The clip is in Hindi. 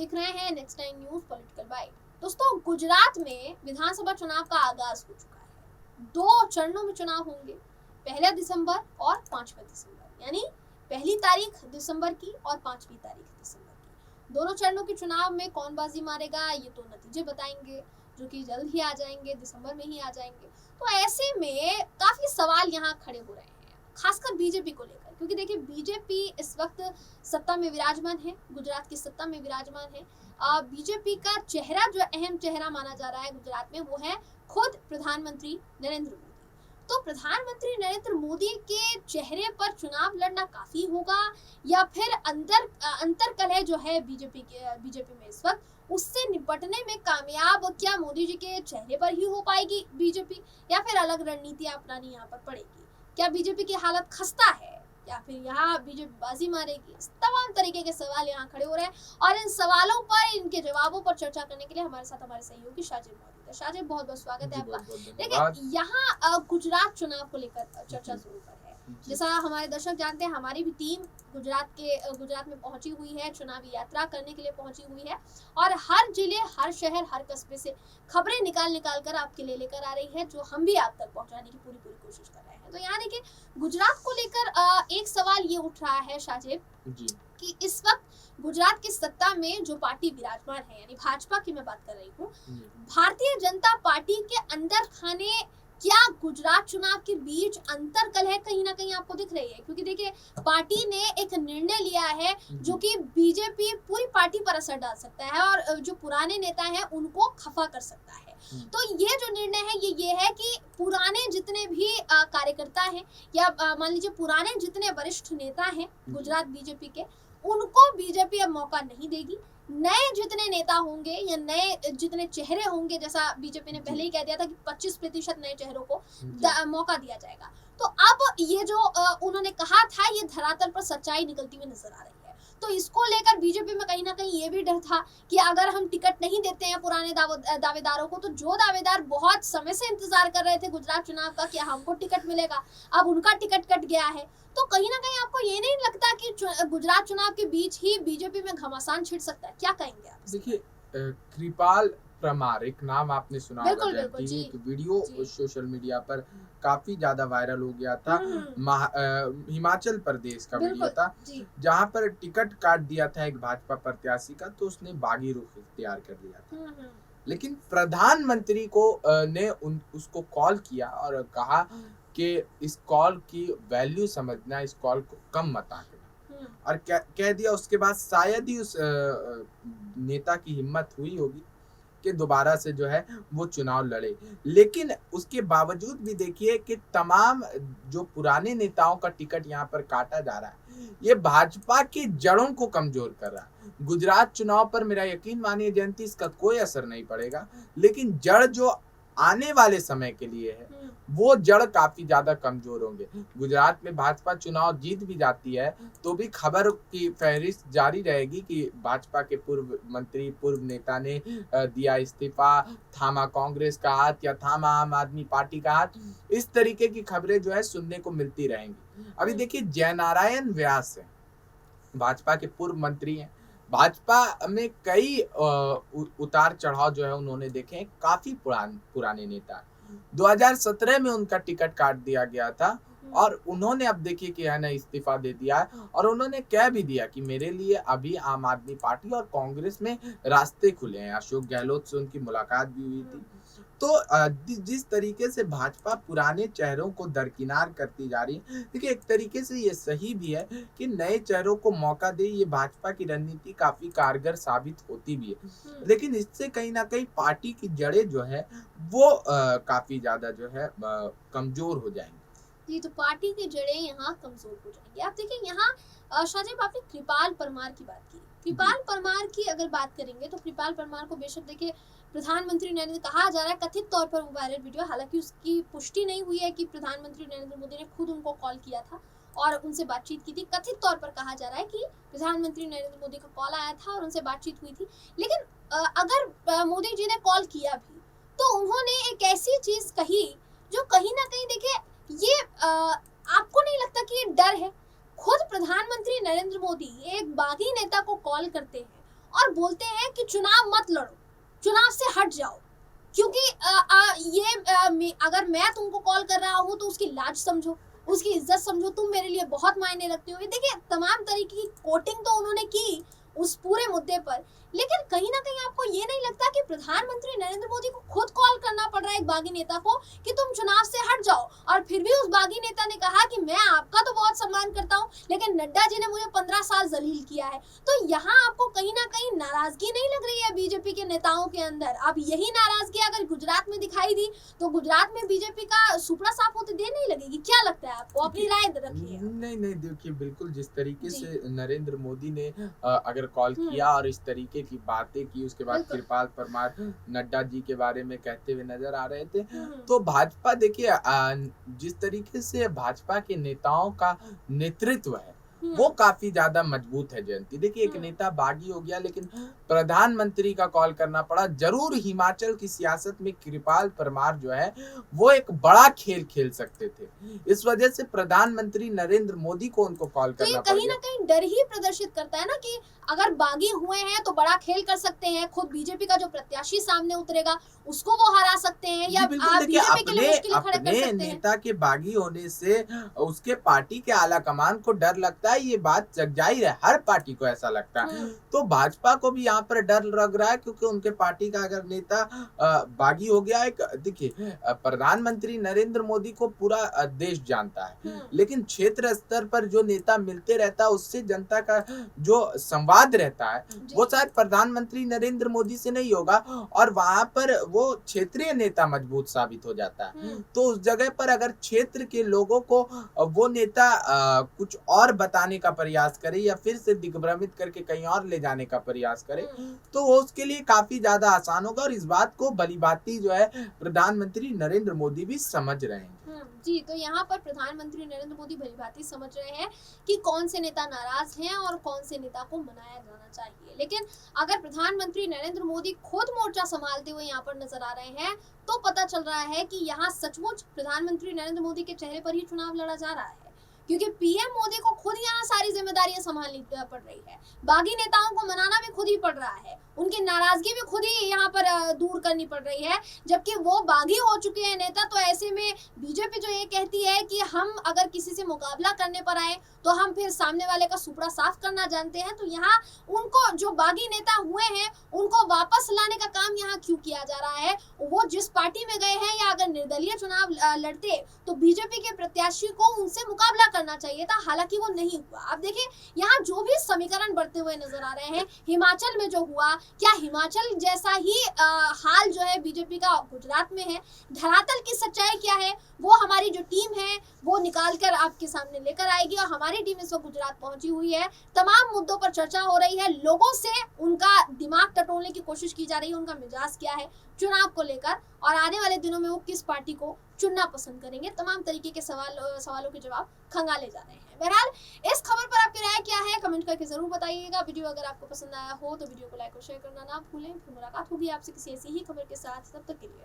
देख रहे हैं next time news political bite. दोस्तों, गुजरात में विधानसभा चुनाव का आगाज हो चुका है। 2 चरणों में चुनाव होंगे, 1 दिसंबर और 5 दिसंबर, यानी पहली तारीख दिसंबर की और 5वीं तारीख दिसंबर की। दोनों चरणों के चुनाव में कौन बाजी मारेगा ये तो नतीजे बताएंगे, जो कि जल्द ही आ जाएंगे, दिसंबर में ही आ जाएंगे। तो ऐसे में काफी सवाल यहाँ खड़े हो रहे हैं, खासकर बीजेपी को लेकर, क्योंकि देखिए बीजेपी इस वक्त सत्ता में विराजमान है, गुजरात की सत्ता में विराजमान है। बीजेपी का चेहरा, जो अहम चेहरा माना जा रहा है गुजरात में, वो है खुद प्रधानमंत्री नरेंद्र मोदी। तो प्रधानमंत्री नरेंद्र मोदी के चेहरे पर चुनाव लड़ना काफी होगा, या फिर अंतर कलह जो है बीजेपी में इस वक्त, उससे निपटने में कामयाब क्या मोदी जी के चेहरे पर ही हो पाएगी बीजेपी, या फिर अलग रणनीतियां अपनानी यहाँ पर पड़ेगी? क्या बीजेपी की हालत खस्ता है, या फिर यहाँ बीजेपी बाजी मारेगी? तमाम तरीके के सवाल यहाँ खड़े हो रहे हैं, और इन सवालों पर, इनके जवाबों पर चर्चा करने के लिए हमारे साथ हमारे सहयोगी शाजिब मौजूद है। शाजिब, बहुत बहुत स्वागत है आपका। देखिए, यहाँ गुजरात चुनाव को लेकर चर्चा शुरू पर है। जैसा हमारे दर्शक जानते हैं, हमारी भी टीम गुजरात में पहुंची हुई है, चुनावी यात्रा करने के लिए पहुंची हुई है, और हर जिले, हर शहर, हर कस्बे से खबरें निकाल कर आपके लिए लेकर आ रही है, जो हम भी आप तक पहुंचाने की पूरी कोशिश कर रहे हैं। तो यहाँ देखिए, गुजरात को लेकर एक सवाल ये उठ रहा है शाजिब कि इस वक्त गुजरात की सत्ता में जो पार्टी विराजमान है, यानी भाजपा की मैं बात कर रही हूँ, भारतीय जनता पार्टी के अंदर खाने क्या गुजरात चुनाव के बीच अंतर कलह कहीं ना कहीं आपको दिख रही है? क्योंकि देखिए, पार्टी ने एक निर्णय लिया है जो कि बीजेपी पूरी पार्टी पर असर डाल सकता है, और जो पुराने नेता हैं उनको खफा कर सकता है। तो ये जो निर्णय है ये है कि पुराने जितने भी कार्यकर्ता हैं, या मान लीजिए पुराने जितने वरिष्ठ नेता हैं गुजरात बीजेपी के, उनको बीजेपी अब मौका नहीं देगी। नए जितने नेता होंगे या नए जितने चेहरे होंगे, जैसा बीजेपी ने पहले ही कह दिया था कि 25% नए चेहरों को मौका दिया जाएगा, तो अब ये जो उन्होंने कहा था, ये धरातल पर सच्चाई निकलती हुई नजर आ रही है। तो इसको लेकर बीजेपी में कहीं ना कहीं ये भी डर था कि अगर हम टिकट नहीं देते हैं पुराने दावेदारों को, तो जो दावेदार बहुत समय से इंतजार कर रहे थे गुजरात चुनाव का कि हमको टिकट मिलेगा, अब उनका टिकट कट गया है। तो कहीं ना कहीं आपको ये नहीं लगता कि गुजरात चुनाव के बीच ही बीजेपी में घमासान छिड़ सकता है? क्या कहेंगे आप? देखिए, कृपाल परमार, एक नाम आपने सुना होगा, एक वीडियो सोशल मीडिया पर काफी ज्यादा वायरल हो गया था। हिमाचल प्रदेश का वीडियो था, जहां पर टिकट काट दिया था एक भाजपा प्रत्याशी का, तो उसने बागी रुख इख्तियार कर लिया था। लेकिन प्रधानमंत्री को ने उसको कॉल किया और कहा कि इस कॉल की वैल्यू समझना, इस कॉल को कम मत आंकना, और कह दिया। उसके बाद शायद ही उस नेता की हिम्मत हुई होगी कि दोबारा से जो है वो चुनाव लड़े। लेकिन उसके बावजूद भी देखिए कि तमाम जो पुराने नेताओं का टिकट यहाँ पर काटा जा रहा है, ये भाजपा की जड़ों को कमजोर कर रहा है। गुजरात चुनाव पर मेरा यकीन मानिए जयंती, इसका कोई असर नहीं पड़ेगा, लेकिन जड़ जो आने वाले समय के लिए है, वो जड़ काफी ज्यादा कमजोर होंगे। गुजरात में भाजपा चुनाव जीत भी जाती है तो भी खबर की फहरिस्त जारी रहेगी कि भाजपा के पूर्व मंत्री, पूर्व नेता ने दिया इस्तीफा, थामा कांग्रेस का हाथ या थामा आम आदमी पार्टी का हाथ। इस तरीके की खबरें जो है सुनने को मिलती रहेंगी। अभी देखिए, जयनारायण व्यास है, भाजपा के पूर्व मंत्री हैं, भाजपा में कई उतार चढ़ाव जो है उन्होंने देखे हैं, काफी पुराने नेता। 2017 में उनका टिकट काट दिया गया था, और उन्होंने अब देखिए कि है ना इस्तीफा दे दिया है, और उन्होंने कह भी दिया कि मेरे लिए अभी आम आदमी पार्टी और कांग्रेस में रास्ते खुले हैं। अशोक गहलोत से उनकी मुलाकात भी हुई थी। तो जिस तरीके से भाजपा पुराने चेहरों को दरकिनार करती जा रही है, देखिए एक तरीके से ये सही भी है कि नए चेहरों को मौका दे। ये भाजपा की रणनीति काफी कारगर साबित होती भी है, लेकिन इससे कहीं ना कहीं पार्टी की जड़ें जो है वो काफी ज्यादा जो है कमजोर हो जाएंगी। जी, तो पार्टी की जड़ें यहाँ कमजोर हो जाएंगी। आप देखिए, यहाँ शाजिब, आपने कृपाल परमार की बात की। कृपाल परमार की अगर बात करेंगे तो कृपाल परमार को बेशक देखिए प्रधानमंत्री नरेंद्र, कहा जा रहा है कथित तौर पर वो वायरल वीडियो, हालांकि उसकी पुष्टि नहीं हुई है कि प्रधानमंत्री नरेंद्र मोदी ने खुद उनको कॉल किया था और उनसे बातचीत की थी। कथित तौर पर कहा जा रहा है कि प्रधानमंत्री नरेंद्र मोदी का कॉल आया था और उनसे बातचीत हुई थी। लेकिन अगर मोदी जी ने कॉल किया भी, तो उन्होंने एक ऐसी चीज कही जो कहीं ना कहीं देखिए, ये आपको नहीं लगता कि ये डर है? खुद प्रधानमंत्री नरेंद्र मोदी एक बागी नेता को कॉल करते हैं और बोलते हैं कि चुनाव मत लड़ो, चुनाव से हट जाओ, क्योंकि अगर मैं तुमको कॉल कर रहा हूँ तो उसकी लाज समझो, उसकी इज्जत समझो, तुम मेरे लिए बहुत मायने रखते हो। देखिए तमाम तरीके की कोटिंग तो उन्होंने की उस पूरे मुद्दे पर, लेकिन कहीं ना कहीं आपको ये नहीं लगता कि प्रधानमंत्री नरेंद्र मोदी को खुद कॉल करना पड़ रहा है एक बागी नेता को कि तुम चुनाव से हट जाओ, और फिर भी उस बागी नेता ने कहा कि मैं आपका तो बहुत सम्मान करता हूं, लेकिन नड्डा जी ने मुझे 15 साल जलील किया है। तो यहाँ आपको कहीं ना कहीं नाराजगी नहीं लग रही है बीजेपी के नेताओं के अंदर? अब यही नाराजगी अगर गुजरात में दिखाई दी तो गुजरात में बीजेपी का सुपड़ा साफ होते देर नहीं लगेगी? क्या लगता है आपको? अपनी राय रखिए। नहीं देखिए, बिल्कुल जिस तरीके से नरेंद्र मोदी ने अगर कॉल किया और इस तरीके की बातें की, उसके बाद कृपाल परमार नड्डा जी के बारे में कहते हुए नजर आ रहे थे, तो भाजपा देखिए जिस तरीके से भाजपा के नेताओं का नेतृत्व है वो काफी ज्यादा मजबूत है जयंती। देखिए एक नेता बागी हो गया, लेकिन प्रधानमंत्री का कॉल करना पड़ा। जरूर हिमाचल की सियासत में कृपाल परमार जो है वो एक बड़ा खेल खेल सकते थे, इस वजह से प्रधानमंत्री नरेंद्र मोदी को उनको कॉल करना पड़ा। कहीं ना कहीं डर ही प्रदर्शित करता है ना कि अगर बागी हुए हैं तो बड़ा खेल कर सकते हैं, खुद बीजेपी का जो प्रत्याशी सामने उतरेगा उसको वो हरा सकते हैं, या बीजेपी के लिए मुश्किलें खड़े कर सकते हैं। नेता के बागी होने से उसके पार्टी के आला कमान को डर लगता है, ये बात जग जाहिर है, हर पार्टी को ऐसा लगता है। तो भाजपा को भी यहाँ पर डर लग रहा है, क्योंकि उनके पार्टी का अगर नेता बागी हो गया। एक देखिए प्रधानमंत्री नरेंद्र मोदी को पूरा देश जानता है, लेकिन क्षेत्र स्तर पर जो नेता मिलते रहता है उससे जनता का जो संवाद रहता है वो शायद प्रधानमंत्री नरेंद्र मोदी से नहीं होगा, और वहां पर वो क्षेत्रीय नेता मजबूत साबित हो जाता है। तो उस जगह पर अगर क्षेत्र के लोगों को वो नेता कुछ और बताने का प्रयास करे या फिर से दिग्भ्रमित करके कहीं और ले जाने का प्रयास करे तो वो उसके लिए काफी ज्यादा आसान होगा, और इस बात को भलीभांति जो है प्रधानमंत्री नरेंद्र मोदी भी समझ रहे हैं। जी, तो यहाँ पर प्रधानमंत्री नरेंद्र मोदी भलीभांति समझ रहे हैं कि कौन से नेता नाराज हैं और कौन से नेता को मनाया जाना चाहिए। लेकिन अगर प्रधानमंत्री नरेंद्र मोदी खुद मोर्चा संभालते हुए यहाँ पर नजर आ रहे हैं तो पता चल रहा है कि यहाँ सचमुच प्रधानमंत्री नरेंद्र मोदी के चेहरे पर ही चुनाव लड़ा जा रहा है, क्योंकि पीएम मोदी को खुद यहाँ सारी जिम्मेदारियां संभालनी पड़ रही है, बागी नेताओं को मनाना भी खुद ही पड़ रहा है, उनकी नाराजगी भी खुद ही यहाँ पर दूर करनी पड़ रही है, जबकि वो बागी हो चुके हैं नेता। तो ऐसे में बीजेपी जो ये कहती है कि हम अगर किसी से मुकाबला करने पर आए तो हम फिर सामने वाले का सुपड़ा साफ करना जानते हैं, तो यहाँ उनको जो बागी नेता हुए हैं उनको वापस लाने का काम यहाँ क्यों किया जा रहा है? वो जिस पार्टी में गए हैं, या अगर निर्दलीय चुनाव लड़ते तो बीजेपी के प्रत्याशी को उनसे मुकाबला करना चाहिए था, हालांकि वो नहीं हुआ। अब देखिए यहाँ जो भी समीकरण बढ़ते हुए नजर आ रहे हैं, हिमाचल में जो हुआ, क्या हिमाचल जैसा ही हाल जो है बीजेपी का गुजरात में है? धरातल की सच्चाई क्या है वो हमारी जो टीम है वो निकाल कर आपके सामने लेकर आएगी, और हमारी टीम इस वक्त गुजरात पहुंची हुई है। तमाम मुद्दों पर चर्चा हो रही है, लोगों से उनका दिमाग टटोलने की कोशिश की जा रही है, उनका मिजाज क्या है चुनाव को लेकर, और आने वाले दिनों में वो किस पार्टी को चुनना पसंद करेंगे। तमाम तरीके के सवालों के जवाब खंगाले जा रहे हैं। बहरहाल इस खबर पर आपकी राय क्या है कमेंट करके जरूर बताइएगा। वीडियो अगर आपको पसंद आया हो तो वीडियो को लाइक और शेयर करना ना भूलें। फिर मुलाकात होगी आपसे किसी ऐसी ही खबर के साथ, तब तक के लिए।